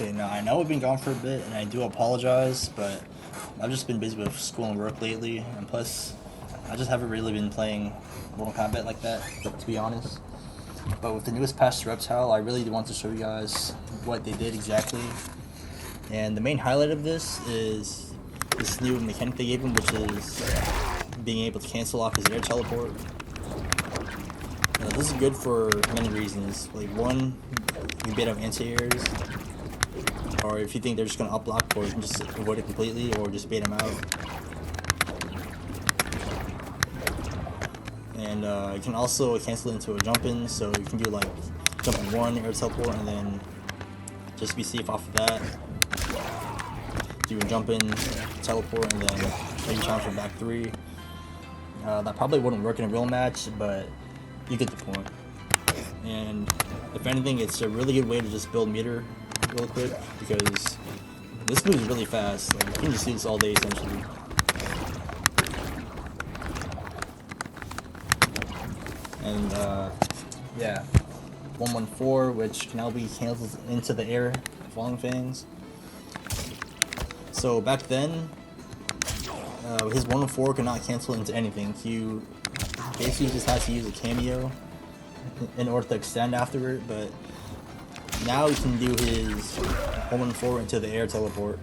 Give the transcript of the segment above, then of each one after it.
Okay, now I know we've been gone for a bit, and I do apologize, but I've just been busy with school and work lately, and plus, I just haven't really been playing Mortal Kombat like that, to be honest. But with the newest patch to Reptile, I really want to show you guys what they did exactly. And the main highlight of this is this new mechanic they gave him, which is being able to cancel off his air teleport. Now, this is good for many reasons. Like, one, you bait out anti-airs, or if you think they're just going to up-block, or you can just avoid it completely, or just bait them out. And you can also cancel it into a jump-in, so you can do like jump-in 1, air teleport, and then just be safe off of that. Do a jump-in, teleport, and then maybe challenge for back 3. That probably wouldn't work in a real match, but you get the point. And if anything, it's a really good way to just build meter real quick, because this move is really fast. Like, you can just do this all day essentially. And yeah, 114, which can now be canceled into the air, falling fangs. So back then, his 114 could not cancel into anything. You basically just had to use a cameo in order to extend afterward, but now you can do his 114 into the air teleport.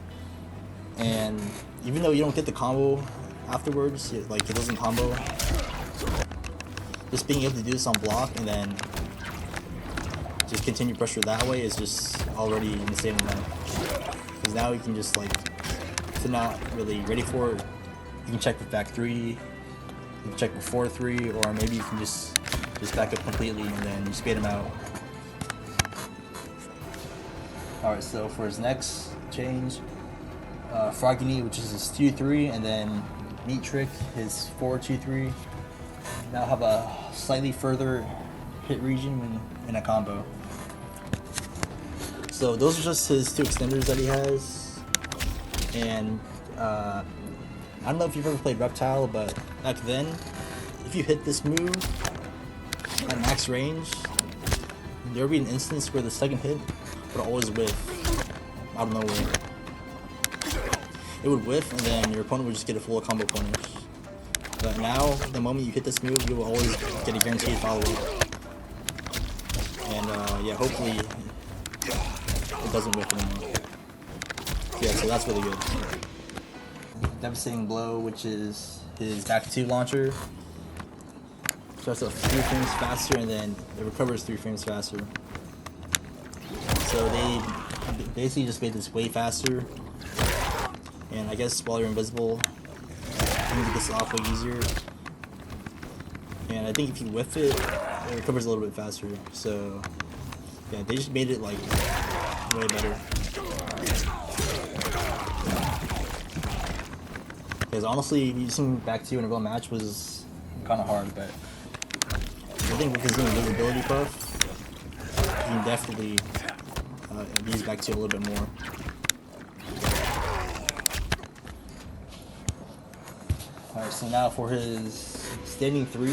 And even though you don't get the combo afterwards, like it doesn't combo, just being able to do this on block and then just continue pressure that way is just already insane enough. Because now you can just, like, if you're not really ready for it, you can check with back 3, you can check with 4-3, or maybe you can just back up completely and then just bait him out. Alright, so for his next change, Froggy Knee, which is his 2-3, and then Meat Trick, his 4-2-3, now have a slightly further hit region in a combo. So those are just his 2 extenders that he has, and I don't know if you've ever played Reptile, but back then, if you hit this move at max range, there would be an instance where the second hit would always whiff out of nowhere. It would whiff, and then your opponent would just get a full combo punish. But now, the moment you hit this move, you will always get a guaranteed follow-up. And yeah, hopefully it doesn't whiff anymore. Yeah, so that's really good. Devastating Blow, which is his back 2 launcher. Starts off 3 frames faster, and then it recovers 3 frames faster. So they basically just made this way faster. And I guess while you're invisible, you can get this off way easier. And I think if you whiff it, it recovers a little bit faster. So yeah, they just made it like way better. Because honestly, using back 2 in a real match was kind of hard, but I think with his invisibility buff, you can definitely use back 2 a little bit more. Alright, so now for his standing 3,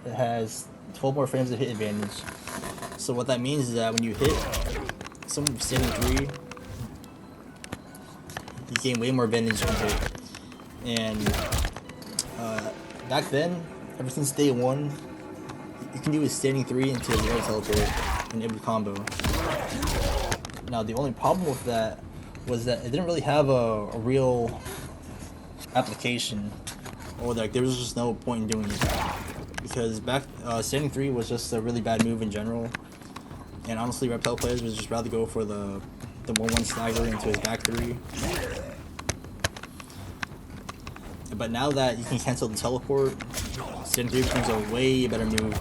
it has 12 more frames of hit advantage. So what that means is that when you hit someone standing 3, you gain way more advantage from hit. And back then, ever since day 1, you can do a standing 3 into the air teleport in every combo. Now the only problem with that was that it didn't really have a real application, or like there was just no point in doing it, because back standing 3 was just a really bad move in general, and honestly Reptile players would just rather go for the 1-1 stagger into his back 3. But now that you can cancel the teleport, standing 3 becomes a way better move.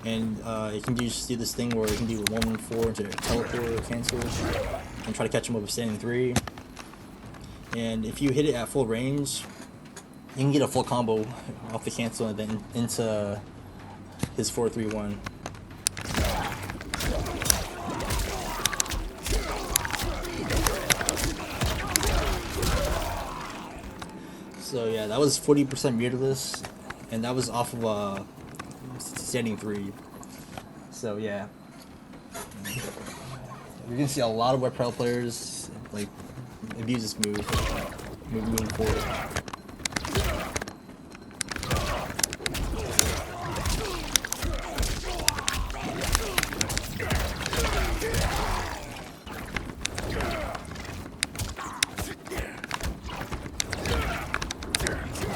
And you can just do this thing where you can do 1-1-4 into teleport cancel and try to catch him up with standing 3. And if you hit it at full range, you can get a full combo off the cancel and then into his 4-3-1. So yeah, that was 40% meterless, and that was off of standing 3. So yeah, You're gonna see a lot of Reptile players like abuse this move moving forward.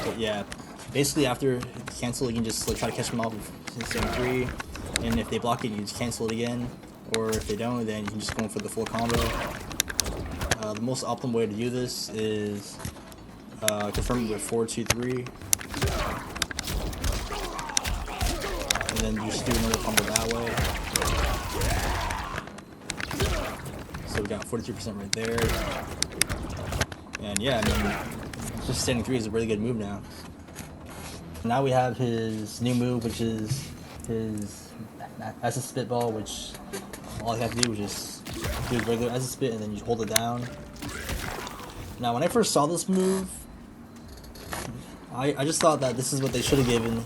But yeah, basically after cancel, you can just like try to catch them off with 3, and if they block it, you just cancel it again, or if they don't, then you can just go in for the full combo. The most optimal way to do this is confirm it with 4-2-3, and then you just do another combo that way. So we got 42% right there, and yeah, I mean, just standing 3 is a really good move now. Now we have his new move, which is his acid spitball, which all you have to do is just do his regular acid spit and then you hold it down. Now when I first saw this move, I just thought that this is what they should have given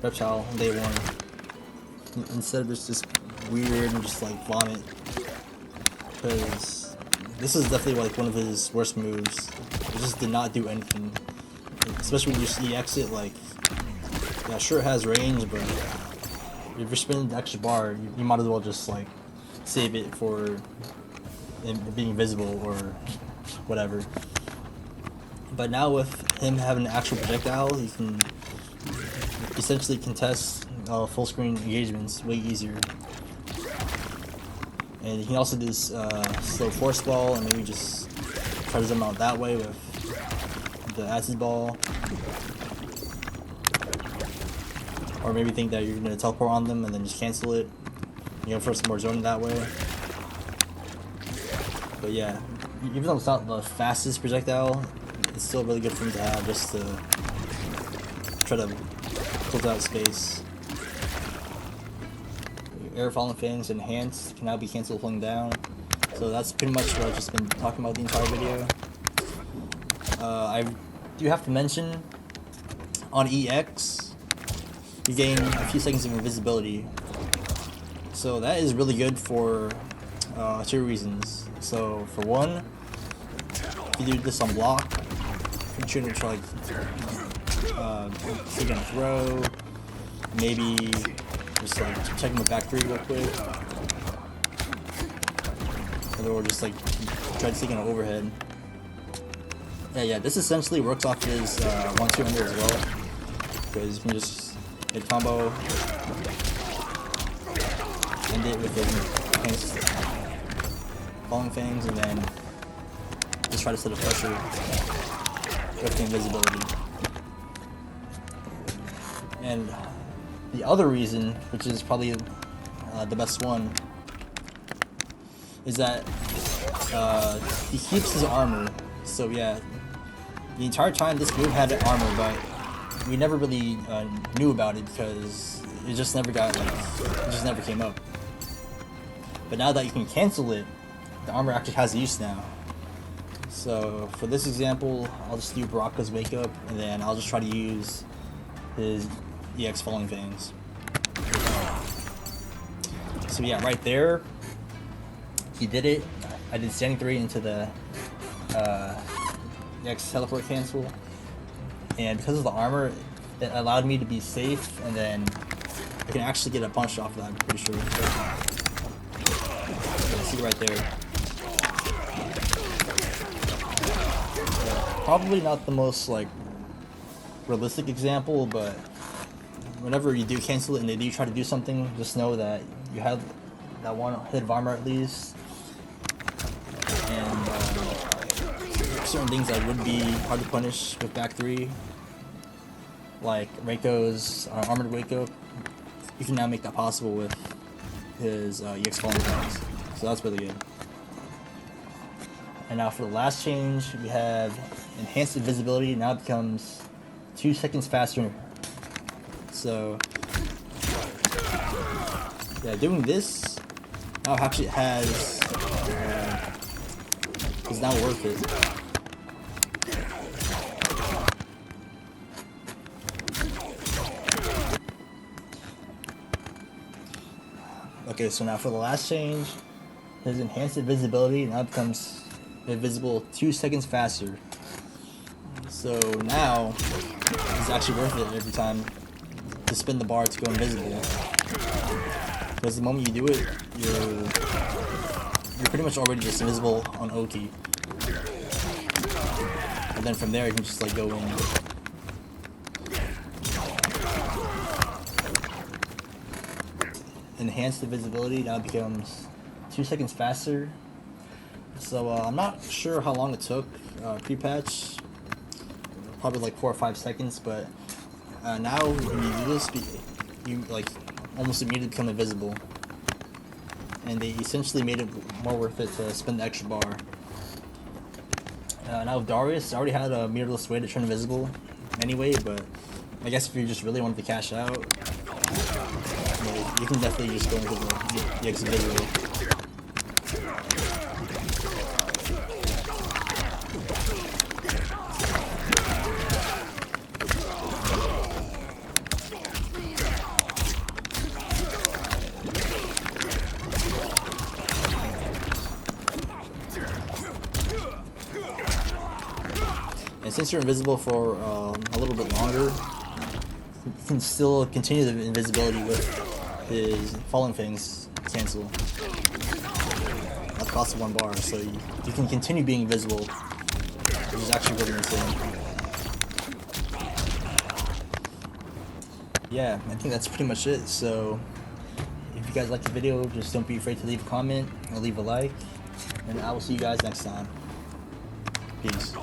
Reptile on day 1. Instead of just weird and just like vomit. Because this is definitely like one of his worst moves. It just did not do anything. Especially when you just EX it, like, yeah, sure it has range, but if you're spinning the extra bar, you might as well just like save it for being invisible or whatever. But now with him having an actual projectile, he can essentially contest full screen engagements way easier. And you can also do this slow force ball and maybe just try to zoom out that way with the acid ball. Or maybe think that you're going to teleport on them and then just cancel it. You know, for some more zoning that way. But yeah, even though it's not the fastest projectile, it's still really good for him to have just to try to close out space. Air Falling Fangs Enhanced can now be canceled pulling down. So that's pretty much what I've just been talking about the entire video. I do have to mention, on EX, you gain a few seconds of invisibility. So that is really good for 2 reasons. So for one, if you do this on block, you should try take a throw, maybe just like checking the back 3 real quick, or just like try to take an overhead. Yeah, this essentially works off his 1-2 under as well, because you can just hit combo, end it with his Falling Fangs, and then just try to set a pressure with the invisibility. And the other reason, which is probably the best one, is that he keeps his armor. So yeah, the entire time this move had armor, but we never really knew about it because it just never got it just never came up. But now that you can cancel it, the armor actually has use now. So for this example, I'll just do Baraka's Wake Up, and then I'll just try to use his EX Falling Fangs. So yeah, right there, he did it. I did standing 3 into the EX teleport cancel, and because of the armor, it allowed me to be safe, and then I can actually get a punch off of that, I'm pretty sure. See right there. Probably not the most like realistic example, but whenever you do cancel it and they do try to do something, just know that you have that one hit of armor at least. And certain things that would be hard to punish with back 3, like Reiko's armored wake up, you can now make that possible with his EX Falling Fangs. So that's really good. And now for the last change, we have enhanced invisibility. Now it becomes 2 seconds faster. So yeah, doing this now actually is now worth it. Okay, so now for the last change, his enhanced invisibility now becomes invisible 2 seconds faster. So now it's actually worth it every time to spin the bar to go invisible. Because the moment you do it, you're pretty much already just invisible on Oki. And then from there you can just like go in. Enhanced invisibility now becomes 2 seconds faster. So I'm not sure how long it took pre-patch, probably like 4 or 5 seconds, but now when you do this, you like almost immediately become invisible, and they essentially made it more worth it to spend the extra bar. Now with Darius, I already had a mirrorless way to turn invisible anyway, but I guess if you just really wanted to cash out, you can definitely just go into the invisible. And since you're invisible for a little bit longer, you can still continue the invisibility with his Fallen Fangs cancel at the cost of 1 bar, so you can continue being invisible, which is actually really insane. Yeah, I think that's pretty much it. So if you guys like the video, just don't be afraid to leave a comment or leave a like, and I will see you guys next time. Peace.